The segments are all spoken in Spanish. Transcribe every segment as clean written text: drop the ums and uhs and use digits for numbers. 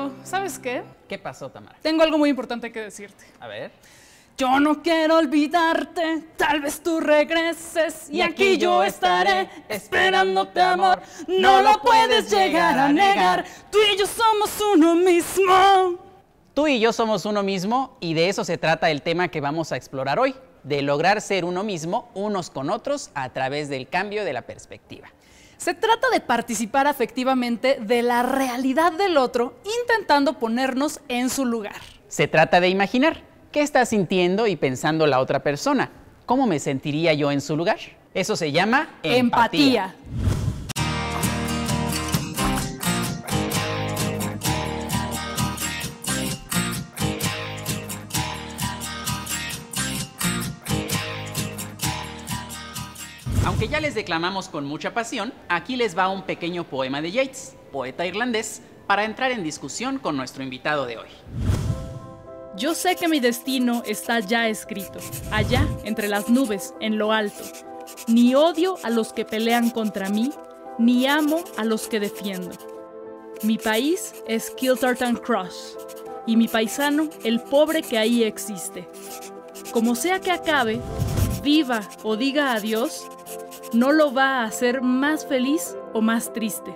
Mario, ¿sabes qué? ¿Qué pasó, Tamara? Tengo algo muy importante que decirte. A ver. Yo no quiero olvidarte, tal vez tú regreses y aquí yo estaré esperándote, amor. No lo puedes llegar a negar, tú y yo somos uno mismo. Tú y yo somos uno mismo y de eso se trata el tema que vamos a explorar hoy, de lograr ser uno mismo unos con otros a través del cambio de la perspectiva. Se trata de participar afectivamente de la realidad del otro, intentando ponernos en su lugar. Se trata de imaginar qué está sintiendo y pensando la otra persona. ¿Cómo me sentiría yo en su lugar? Eso se llama empatía. Aunque ya les declamamos con mucha pasión, aquí les va un pequeño poema de Yeats, poeta irlandés, para entrar en discusión con nuestro invitado de hoy. Yo sé que mi destino está ya escrito, allá entre las nubes, en lo alto. Ni odio a los que pelean contra mí, ni amo a los que defiendo. Mi país es Kiltartan Cross, y mi paisano el pobre que ahí existe. Como sea que acabe, viva o diga adiós, no lo va a hacer más feliz o más triste.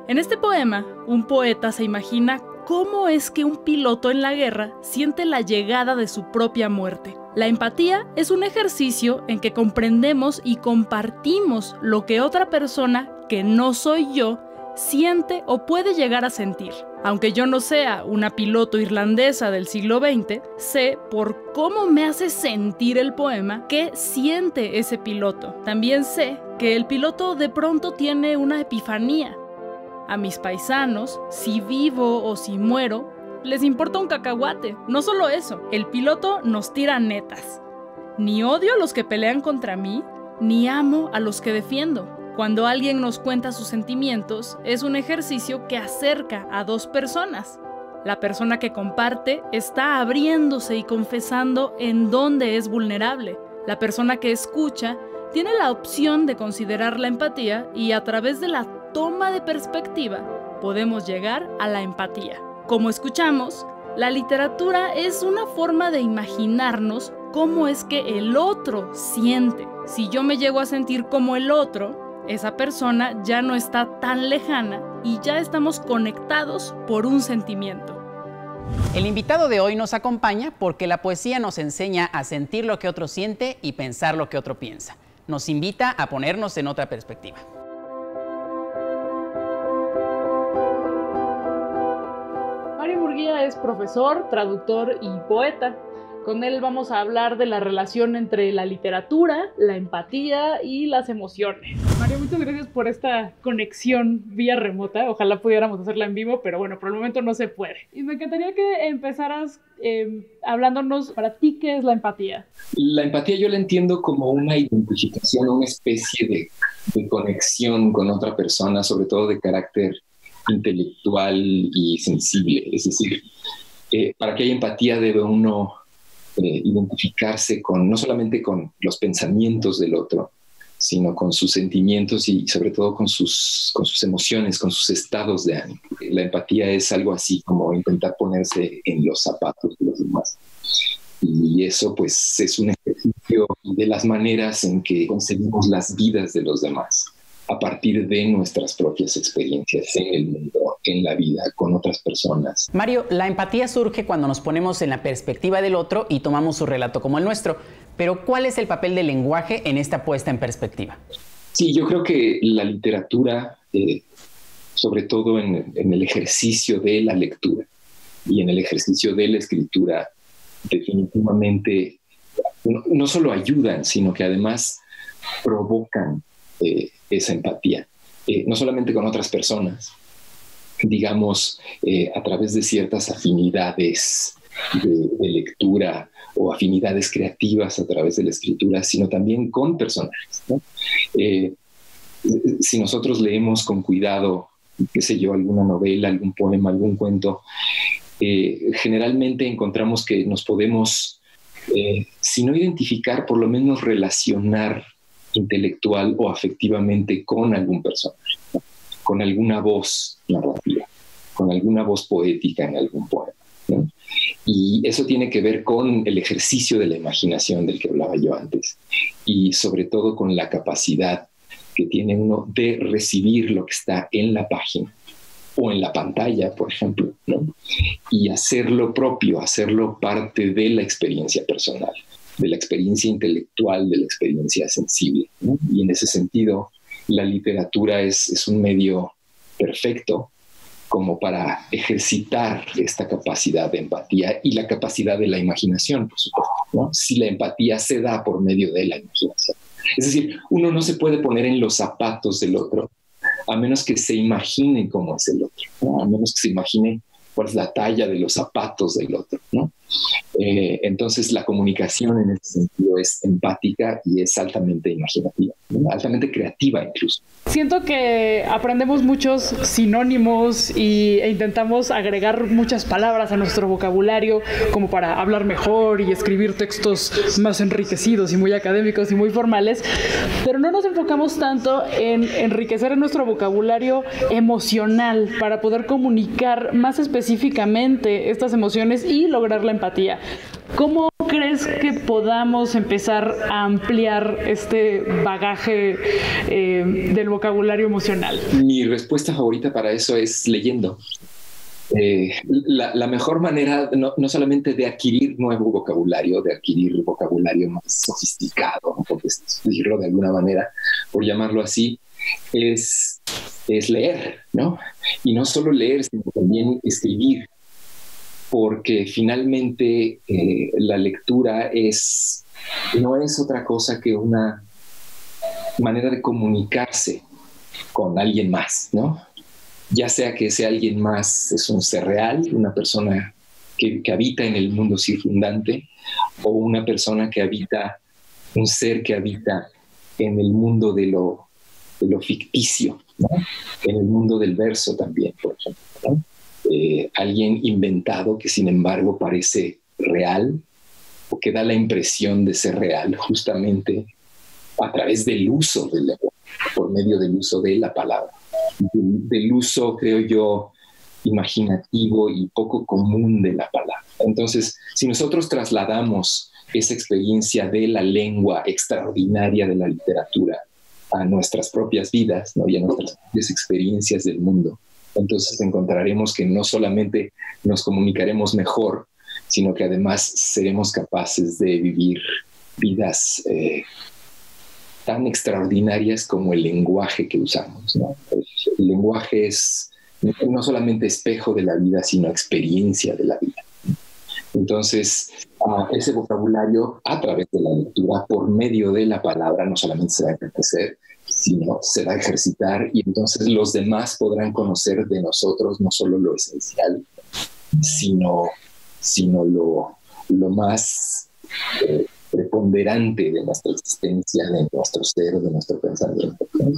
En este poema, un poeta se imagina cómo es que un piloto en la guerra siente la llegada de su propia muerte. La empatía es un ejercicio en que comprendemos y compartimos lo que otra persona, que no soy yo, siente o puede llegar a sentir. Aunque yo no sea una piloto irlandesa del siglo XX, sé por cómo me hace sentir el poema qué siente ese piloto. También sé que el piloto de pronto tiene una epifanía. A mis paisanos, si vivo o si muero, les importa un cacahuate. No solo eso, el piloto nos tira netas. Ni odio a los que pelean contra mí, ni amo a los que defiendo. Cuando alguien nos cuenta sus sentimientos, es un ejercicio que acerca a dos personas. La persona que comparte está abriéndose y confesando en dónde es vulnerable. La persona que escucha tiene la opción de considerar la empatía y a través de la toma de perspectiva podemos llegar a la empatía. Como escuchamos, la literatura es una forma de imaginarnos cómo es que el otro siente. Si yo me llego a sentir como el otro, esa persona ya no está tan lejana y ya estamos conectados por un sentimiento. El invitado de hoy nos acompaña porque la poesía nos enseña a sentir lo que otro siente y pensar lo que otro piensa. Nos invita a ponernos en otra perspectiva. Mario Murguía es profesor, traductor y poeta. Con él vamos a hablar de la relación entre la literatura, la empatía y las emociones. Mario, muchas gracias por esta conexión vía remota. Ojalá pudiéramos hacerla en vivo, pero bueno, por el momento no se puede. Y me encantaría que empezaras hablándonos para ti qué es la empatía. La empatía yo la entiendo como una identificación, una especie de conexión con otra persona, sobre todo de carácter intelectual y sensible. Es decir, para que haya empatía debe uno identificarse no solamente con los pensamientos del otro, sino con sus sentimientos y sobre todo con sus emociones, con sus estados de ánimo. La empatía es algo así como intentar ponerse en los zapatos de los demás. Y eso pues es un ejercicio de las maneras en que concebimos las vidas de los demás a partir de nuestras propias experiencias en el mundo, en la vida, con otras personas. Mario, la empatía surge cuando nos ponemos en la perspectiva del otro y tomamos su relato como el nuestro. Pero, ¿cuál es el papel del lenguaje en esta puesta en perspectiva? Sí, yo creo que la literatura, sobre todo en el ejercicio de la lectura y en el ejercicio de la escritura, definitivamente no solo ayudan, sino que además provocan esa empatía, no solamente con otras personas, digamos, a través de ciertas afinidades de lectura o afinidades creativas a través de la escritura, sino también con personajes, ¿no? Si nosotros leemos con cuidado, qué sé yo, alguna novela, algún poema, algún cuento, generalmente encontramos que nos podemos, si no identificar, por lo menos relacionar intelectual o afectivamente con algún personaje, ¿no? Con alguna voz narrativa. con alguna voz poética en algún poema, ¿no? Y eso tiene que ver con el ejercicio de la imaginación del que hablaba yo antes, y sobre todo con la capacidad que tiene uno de recibir lo que está en la página o en la pantalla, por ejemplo, ¿no? Y hacerlo propio, hacerlo parte de la experiencia personal, de la experiencia intelectual, de la experiencia sensible, ¿no? Y en ese sentido, la literatura es un medio perfecto como para ejercitar esta capacidad de empatía y la capacidad de la imaginación, por supuesto, ¿no? Si la empatía se da por medio de la imaginación. Es decir, uno no se puede poner en los zapatos del otro a menos que se imagine cómo es el otro, ¿no? A menos que se imagine cuál es la talla de los zapatos del otro, ¿no? Entonces la comunicación en ese sentido es empática y es altamente imaginativa, ¿no? Altamente creativa incluso. Siento que aprendemos muchos sinónimos e intentamos agregar muchas palabras a nuestro vocabulario como para hablar mejor y escribir textos más enriquecidos y muy académicos y muy formales, pero no nos enfocamos tanto en enriquecer nuestro vocabulario emocional para poder comunicar más específicamente estas emociones y lograr la empatía. ¿Cómo crees que podamos empezar a ampliar este bagaje del vocabulario emocional? Mi respuesta favorita para eso es leyendo. La mejor manera no solamente de adquirir nuevo vocabulario, de adquirir vocabulario más sofisticado, ¿no? Por decirlo de alguna manera, por llamarlo así, es leer, ¿no? Y no solo leer, sino también escribir. Porque finalmente la lectura no es otra cosa que una manera de comunicarse con alguien más, ¿no? Ya sea que ese alguien más es un ser real, una persona que habita en el mundo circundante, o una persona que habita, un ser que habita en el mundo de lo ficticio, ¿no? En el mundo del verso también, por ejemplo, ¿no? Alguien inventado que sin embargo parece real o que da la impresión de ser real justamente a través del uso del lenguaje, por medio del uso de la palabra, del uso, creo yo, imaginativo y poco común de la palabra. Entonces, si nosotros trasladamos esa experiencia de la lengua extraordinaria de la literatura a nuestras propias vidas, ¿no? Y a nuestras propias experiencias del mundo, entonces encontraremos que no solamente nos comunicaremos mejor, sino que además seremos capaces de vivir vidas tan extraordinarias como el lenguaje que usamos, ¿no? El lenguaje es no solamente espejo de la vida, sino experiencia de la vida. Entonces, ese vocabulario, a través de la lectura, por medio de la palabra, no solamente se va a enriquecer, sino se va a ejercitar, y entonces los demás podrán conocer de nosotros no solo lo esencial, sino lo más preponderante de nuestra existencia, de nuestro ser, de nuestro pensamiento, ¿no?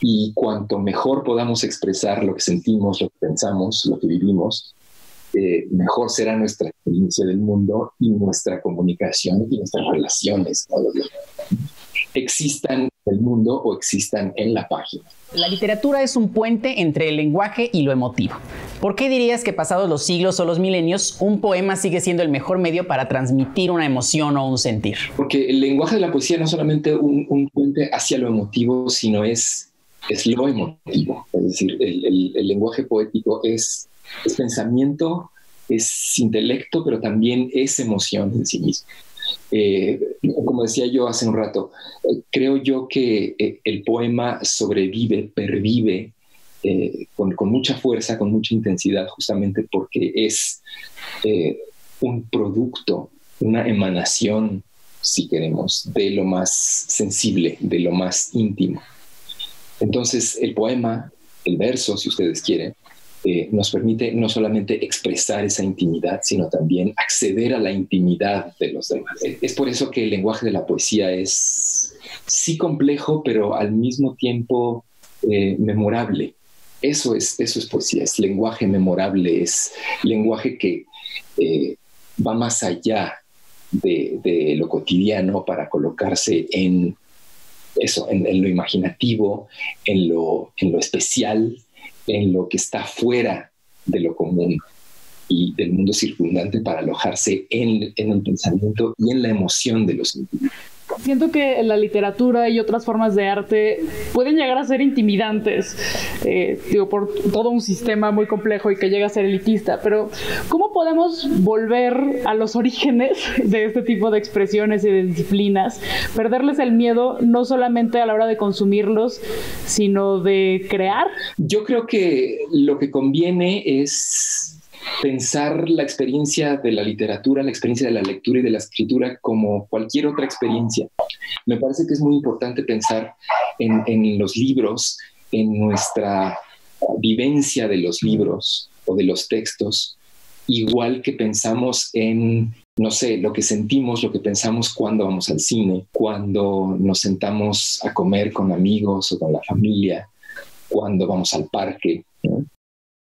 Y cuanto mejor podamos expresar lo que sentimos, lo que pensamos, lo que vivimos, mejor será nuestra experiencia del mundo y nuestra comunicación y nuestras relaciones, ¿no? Existan en el mundo o existan en la página. La literatura es un puente entre el lenguaje y lo emotivo. ¿Por qué dirías que pasados los siglos o los milenios, un poema sigue siendo el mejor medio para transmitir una emoción o un sentir? Porque el lenguaje de la poesía no es solamente un puente hacia lo emotivo, sino es lo emotivo. Es decir, el lenguaje poético es pensamiento, es intelecto, pero también es emoción en sí mismo. Como decía yo hace un rato, creo yo que el poema pervive con mucha fuerza, con mucha intensidad, justamente porque es un producto, una emanación, si queremos, de lo más sensible, de lo más íntimo. Entonces, el poema, el verso, si ustedes quieren, nos permite no solamente expresar esa intimidad, sino también acceder a la intimidad de los demás. Es por eso que el lenguaje de la poesía es sí complejo, pero al mismo tiempo memorable. Eso es poesía, es lenguaje memorable, es lenguaje que va más allá de lo cotidiano para colocarse en eso, en lo imaginativo, en lo especial, en lo que está fuera de lo común y del mundo circundante para alojarse en el pensamiento y en la emoción de los individuos. Siento que la literatura y otras formas de arte pueden llegar a ser intimidantes, por todo un sistema muy complejo y que llega a ser elitista, pero ¿cómo podemos volver a los orígenes de este tipo de expresiones y de disciplinas? Perderles el miedo no solamente a la hora de consumirlos, sino de crear. Yo creo que lo que conviene es pensar la experiencia de la literatura, la experiencia de la lectura y de la escritura como cualquier otra experiencia. Me parece que es muy importante pensar en los libros, en nuestra vivencia de los libros o de los textos, igual que pensamos en, no sé, lo que sentimos, lo que pensamos cuando vamos al cine, cuando nos sentamos a comer con amigos o con la familia, cuando vamos al parque, ¿no?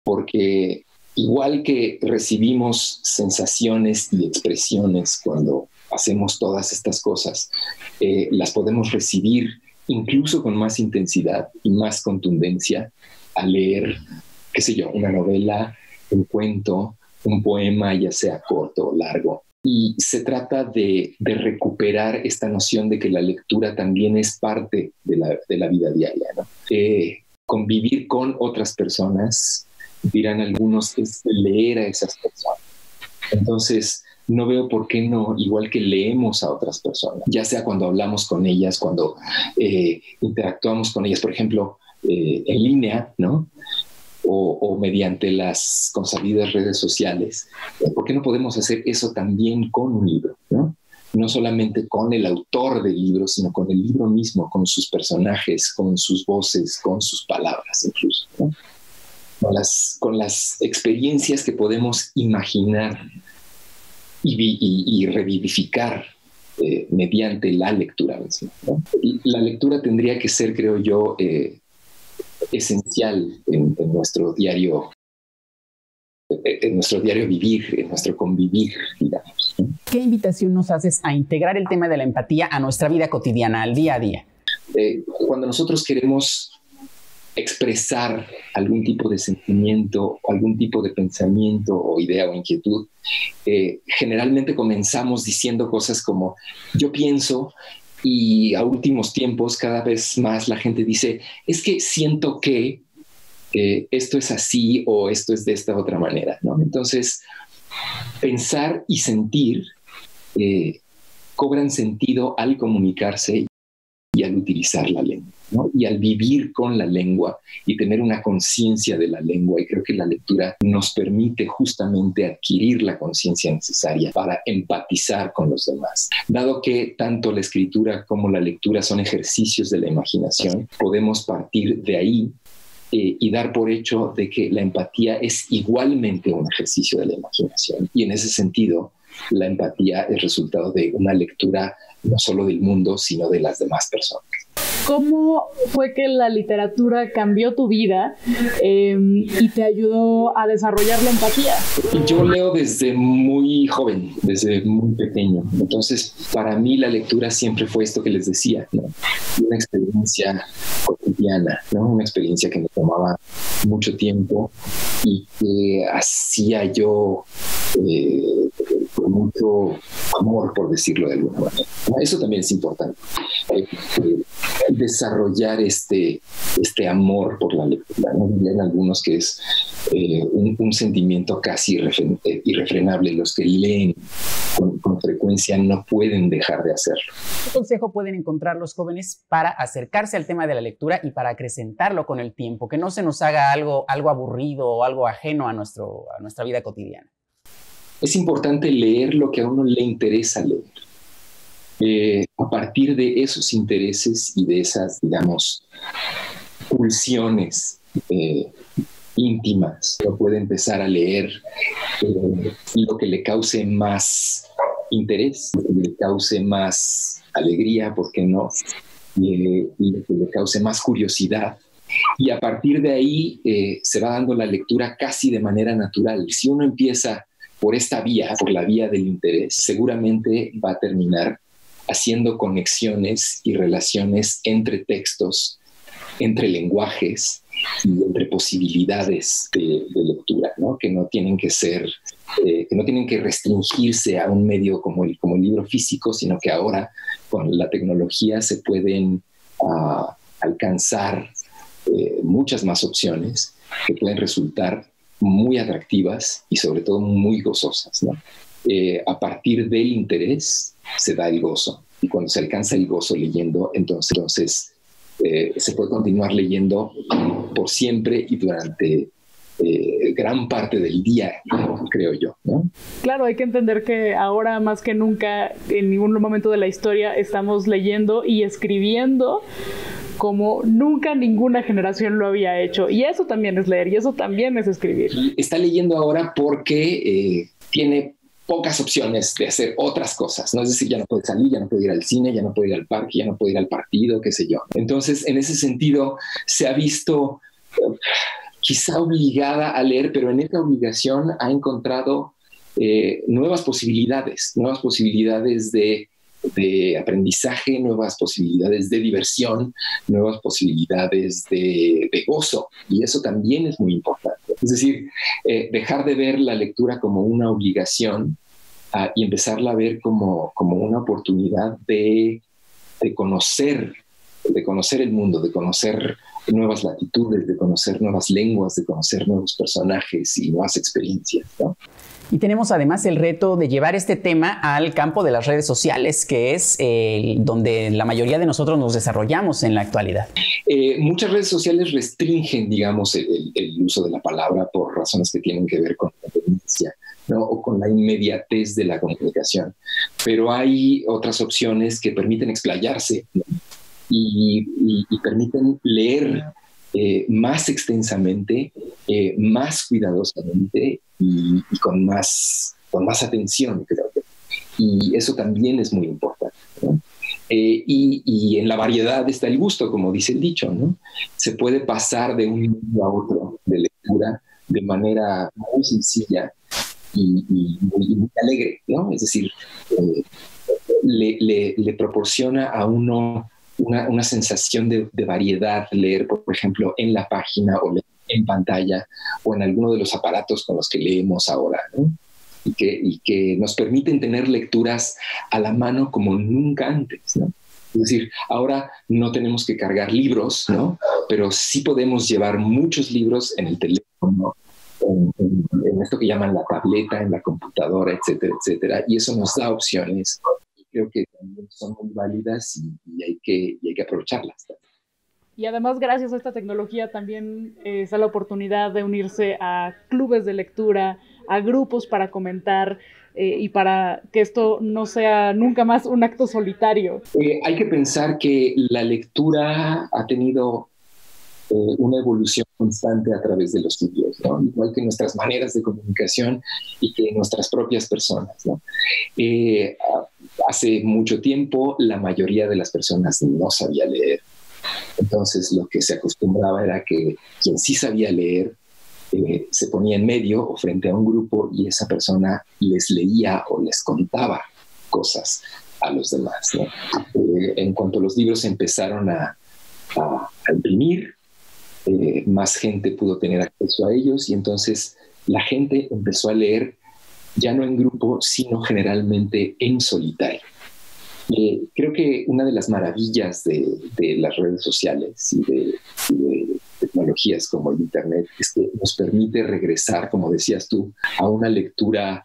Porque igual que recibimos sensaciones y expresiones cuando hacemos todas estas cosas, las podemos recibir incluso con más intensidad y más contundencia al leer, qué sé yo, una novela, un cuento, un poema, ya sea corto o largo. Y se trata de recuperar esta noción de que la lectura también es parte de la vida diaria, ¿no? Convivir con otras personas, dirán algunos, es leer a esas personas. Entonces, no veo por qué no, igual que leemos a otras personas, ya sea cuando hablamos con ellas, cuando interactuamos con ellas, por ejemplo, en línea, ¿no? O mediante las consabidas redes sociales. ¿Por qué no podemos hacer eso también con un libro, ¿no? No solamente con el autor del libro, sino con el libro mismo, con sus personajes, con sus voces, con sus palabras incluso, ¿no? Con las experiencias que podemos imaginar y revivificar mediante la lectura misma, ¿no? La lectura tendría que ser, creo yo, esencial en nuestro diario vivir, en nuestro convivir, digamos, ¿no? ¿Qué invitación nos haces a integrar el tema de la empatía a nuestra vida cotidiana, al día a día? Cuando nosotros queremos expresar algún tipo de sentimiento, algún tipo de pensamiento o idea o inquietud, generalmente comenzamos diciendo cosas como yo pienso, y a últimos tiempos cada vez más la gente dice es que siento que esto es así o esto es de esta otra manera, ¿no? Entonces, pensar y sentir cobran sentido al comunicarse y al utilizar la lengua, ¿no? Y al vivir con la lengua y tener una conciencia de la lengua. Y creo que la lectura nos permite justamente adquirir la conciencia necesaria para empatizar con los demás. Dado que tanto la escritura como la lectura son ejercicios de la imaginación, podemos partir de ahí y dar por hecho de que la empatía es igualmente un ejercicio de la imaginación. Y en ese sentido, la empatía es resultado de una lectura no solo del mundo, sino de las demás personas. ¿Cómo fue que la literatura cambió tu vida y te ayudó a desarrollar la empatía? Yo leo desde muy joven, desde muy pequeño. Entonces, para mí la lectura siempre fue esto que les decía, ¿no? Una experiencia cotidiana, ¿no? Una experiencia que me tomaba mucho tiempo y que hacía yo con mucho amor, por decirlo de alguna manera. Eso también es importante. Desarrollar este amor por la lectura, ¿no? Dirían algunos que es un sentimiento casi irrefrenable. Los que leen con frecuencia no pueden dejar de hacerlo. ¿Qué consejo pueden encontrar los jóvenes para acercarse al tema de la lectura y para acrecentarlo con el tiempo? Que no se nos haga algo aburrido o algo ajeno a nuestra vida cotidiana. Es importante leer lo que a uno le interesa leer. A partir de esos intereses y de esas, digamos, pulsiones íntimas, uno puede empezar a leer lo que le cause más interés, lo que le cause más alegría, ¿por qué no? Y lo que le cause más curiosidad. Y a partir de ahí se va dando la lectura casi de manera natural. Si uno empieza por esta vía, por la vía del interés, seguramente va a terminar haciendo conexiones y relaciones entre textos, entre lenguajes y entre posibilidades de lectura, ¿no? Que no tienen que ser, que no tienen que restringirse a un medio como el libro físico, sino que ahora con la tecnología se pueden alcanzar muchas más opciones que pueden resultar muy atractivas y sobre todo muy gozosas, ¿no? A partir del interés se da el gozo, y cuando se alcanza el gozo leyendo, entonces se puede continuar leyendo por siempre y durante gran parte del día, creo yo, ¿no? Claro, hay que entender que ahora más que nunca, en ningún momento de la historia, estamos leyendo y escribiendo como nunca ninguna generación lo había hecho. Y eso también es leer, y eso también es escribir. Está leyendo ahora porque tiene pocas opciones de hacer otras cosas, ¿no? Es decir, ya no puede salir, ya no puede ir al cine, ya no puede ir al parque, ya no puede ir al partido, qué sé yo. Entonces, en ese sentido, se ha visto quizá obligada a leer, pero en esta obligación ha encontrado nuevas posibilidades de aprendizaje, nuevas posibilidades de diversión, nuevas posibilidades de gozo, y eso también es muy importante. Es decir, dejar de ver la lectura como una obligación y empezarla a ver como una oportunidad de conocer el mundo, de conocer nuevas latitudes, de conocer nuevas lenguas, de conocer nuevos personajes y nuevas experiencias, ¿no? Y tenemos además el reto de llevar este tema al campo de las redes sociales, que es donde la mayoría de nosotros nos desarrollamos en la actualidad. Muchas redes sociales restringen, digamos, el uso de la palabra por razones que tienen que ver con la tendencia, ¿no? O con la inmediatez de la comunicación. Pero hay otras opciones que permiten explayarse, ¿no? y permiten leer más extensamente, más cuidadosamente y con más atención, creo que. Y eso también es muy importante, ¿no? Y en la variedad está el gusto, como dice el dicho, ¿no? Se puede pasar de un medio a otro de lectura de manera muy sencilla y muy alegre, ¿no? Es decir, le proporciona a uno una sensación de variedad leer, por ejemplo, en la página o en pantalla o en alguno de los aparatos con los que leemos ahora, ¿no? Y que nos permiten tener lecturas a la mano como nunca antes, ¿no? Es decir, ahora no tenemos que cargar libros, ¿no? Pero sí podemos llevar muchos libros en el teléfono, en esto que llaman la tableta, en la computadora, etcétera, etcétera. Y eso nos da opciones. Creo que también son muy válidas y hay que aprovecharlas. Y además, gracias a esta tecnología, también está la oportunidad de unirse a clubes de lectura, a grupos para comentar y para que esto no sea nunca más un acto solitario. Hay que pensar que la lectura ha tenido una evolución constante a través de los siglos, ¿no? Igual que nuestras maneras de comunicación y que nuestras propias personas, ¿no? Hace mucho tiempo la mayoría de las personas no sabía leer. Entonces lo que se acostumbraba era que quien sí sabía leer se ponía en medio o frente a un grupo y esa persona les leía o les contaba cosas a los demás, ¿no? En cuanto los libros empezaron a imprimir, más gente pudo tener acceso a ellos y entonces la gente empezó a leer ya no en grupo, sino generalmente en solitario. Creo que una de las maravillas de las redes sociales y de tecnologías como el Internet es que nos permite regresar, como decías tú, a una lectura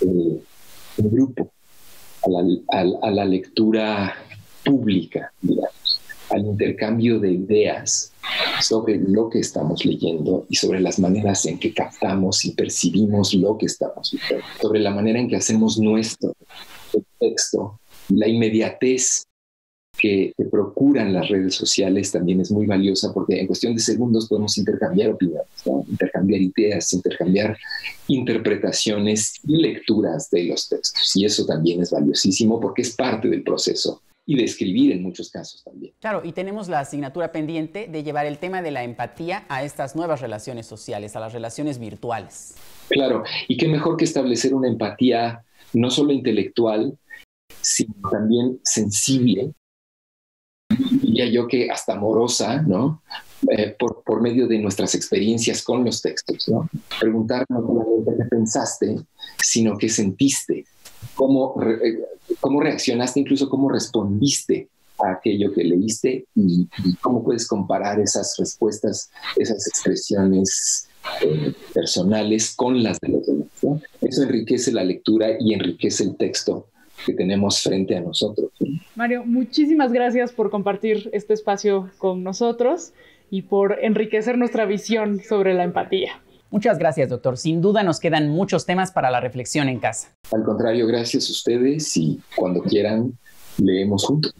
en grupo, a la lectura pública, digamos, al intercambio de ideas sobre lo que estamos leyendo y sobre las maneras en que captamos y percibimos lo que estamos leyendo, sobre la manera en que hacemos nuestro texto. La inmediatez que procuran las redes sociales también es muy valiosa porque en cuestión de segundos podemos intercambiar opiniones, ¿no? Intercambiar ideas, intercambiar interpretaciones y lecturas de los textos. Y eso también es valiosísimo porque es parte del proceso y de escribir en muchos casos también. Claro, y tenemos la asignatura pendiente de llevar el tema de la empatía a estas nuevas relaciones sociales, a las relaciones virtuales. Claro, y qué mejor que establecer una empatía no solo intelectual, sino también sensible. Y diría yo que hasta amorosa, ¿no? Por medio de nuestras experiencias con los textos, ¿no? Preguntar no solamente qué pensaste, sino qué sentiste, cómo reaccionaste, incluso cómo respondiste a aquello que leíste y cómo puedes comparar esas respuestas, esas expresiones personales con las de los demás, ¿no? Eso enriquece la lectura y enriquece el texto que tenemos frente a nosotros, ¿no? Mario, muchísimas gracias por compartir este espacio con nosotros y por enriquecer nuestra visión sobre la empatía. Muchas gracias, doctor. Sin duda nos quedan muchos temas para la reflexión en casa. Al contrario, gracias a ustedes y cuando quieran leemos juntos.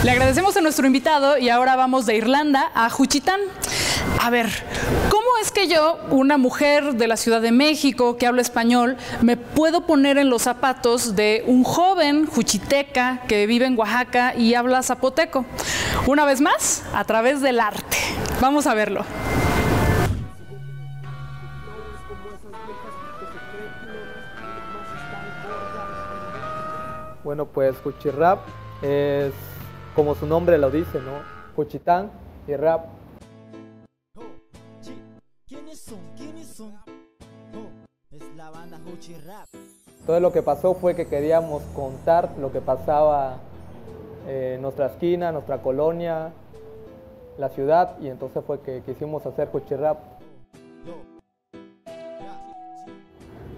Le agradecemos a nuestro invitado y ahora vamos de Irlanda a Juchitán. A ver, ¿cómo es que yo, una mujer de la Ciudad de México que habla español, me puedo poner en los zapatos de un joven juchiteca que vive en Oaxaca y habla zapoteco? Una vez más, a través del arte. Vamos a verlo. Bueno, pues Juchirrap es, como su nombre lo dice, ¿no? Juchitán y rap. ¿Quiénes son? Es la banda Juchirrap. Todo lo que pasó fue que queríamos contar lo que pasaba en nuestra esquina, nuestra colonia, la ciudad, y entonces fue que quisimos hacer Juchirrap.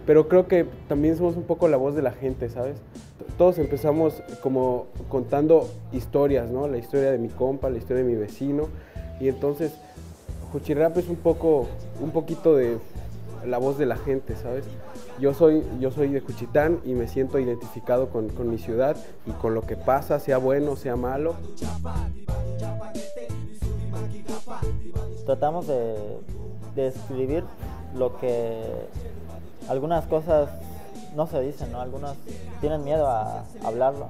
Pero creo que también somos un poco la voz de la gente, ¿sabes? Todos empezamos como contando historias, ¿no? La historia de mi compa, la historia de mi vecino. Y entonces, Juchirrap es un poquito de la voz de la gente, ¿sabes? Yo soy de Juchitán y me siento identificado con mi ciudad y con lo que pasa, sea bueno, sea malo. Tratamos de escribir lo que algunas cosas no se dicen, ¿no? Algunos tienen miedo a hablarlo.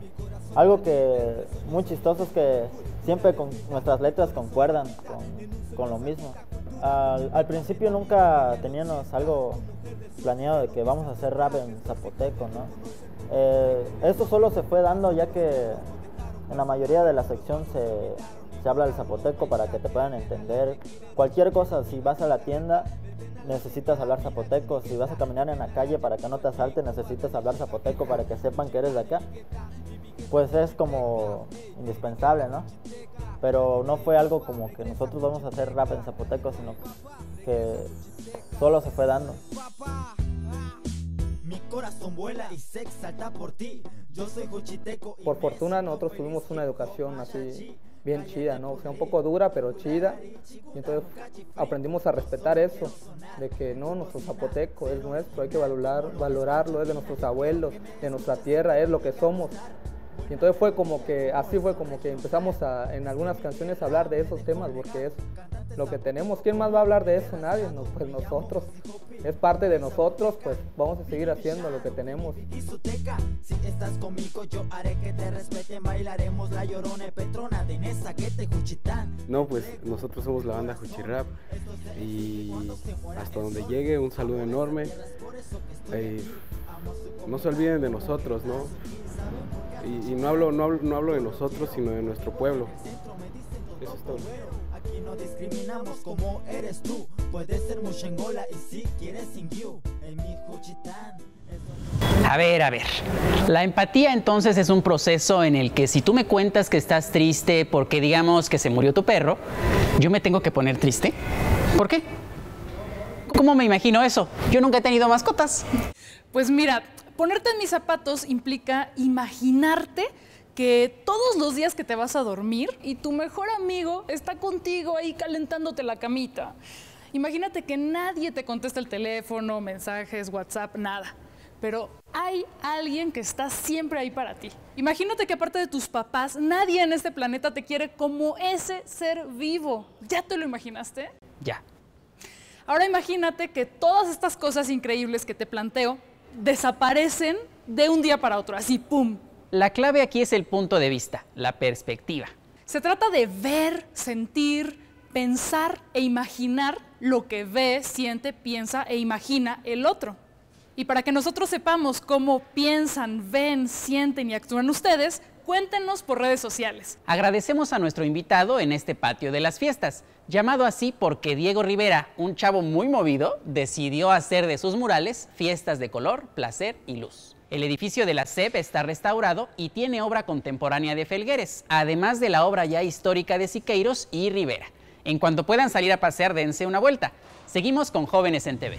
Algo que muy chistoso es que siempre con nuestras letras concuerdan con lo mismo. Al principio nunca teníamos algo planeado de que vamos a hacer rap en zapoteco, ¿no? Esto solo se fue dando ya que en la mayoría de la sección se habla el zapoteco para que te puedan entender. Cualquier cosa, si vas a la tienda necesitas hablar zapoteco, si vas a caminar en la calle para que no te asalten necesitas hablar zapoteco para que sepan que eres de acá. Pues es como indispensable, ¿no? Pero no fue algo como que nosotros vamos a hacer rap en zapoteco, sino que solo se fue dando. Mi corazón vuela y se exalta por ti. Yo soy juchiteco. Por fortuna nosotros tuvimos una educación así bien chida, ¿no? O sea, un poco dura, pero chida. Y entonces aprendimos a respetar eso, de que no, nuestro zapoteco es nuestro, hay que valorarlo, es de nuestros abuelos, de nuestra tierra, es lo que somos. Y entonces así fue como que empezamos en algunas canciones a hablar de esos temas, porque es lo que tenemos. ¿Quién más va a hablar de eso? Nadie, no, pues nosotros. Es parte de nosotros, pues vamos a seguir haciendo lo que tenemos. Si estás conmigo, yo haré que te respeten, bailaremos la Llorona y Petrona de Nezaquete, Juchitán. No, pues nosotros somos la banda Juchirrap y hasta donde llegue un saludo enorme. No se olviden de nosotros, ¿no? Y no hablo de nosotros, sino de nuestro pueblo. Eso es todo. Aquí no discriminamos como eres tú. Puede ser Mochengola y si quieres Singyu, en mi Juchitán. A ver. La empatía entonces es un proceso en el que si tú me cuentas que estás triste porque digamos que se murió tu perro, yo me tengo que poner triste. ¿Por qué? ¿Cómo me imagino eso? Yo nunca he tenido mascotas. Pues mira, ponerte en mis zapatos implica imaginarte que todos los días que te vas a dormir y tu mejor amigo está contigo ahí calentándote la camita. Imagínate que nadie te contesta el teléfono, mensajes, WhatsApp, nada. Pero hay alguien que está siempre ahí para ti. Imagínate que aparte de tus papás, nadie en este planeta te quiere como ese ser vivo. ¿Ya te lo imaginaste? Ya. Ahora imagínate que todas estas cosas increíbles que te planteo desaparecen de un día para otro, así, ¡pum! La clave aquí es el punto de vista, la perspectiva. Se trata de ver, sentir, pensar e imaginar lo que ve, siente, piensa e imagina el otro. Y para que nosotros sepamos cómo piensan, ven, sienten y actúan ustedes, cuéntenos por redes sociales. Agradecemos a nuestro invitado en este patio de las fiestas, llamado así porque Diego Rivera, un chavo muy movido, decidió hacer de sus murales fiestas de color, placer y luz. El edificio de la SEP está restaurado y tiene obra contemporánea de Felgueres, además de la obra ya histórica de Siqueiros y Rivera. En cuanto puedan salir a pasear, dense una vuelta. Seguimos con Jóvenes en TV.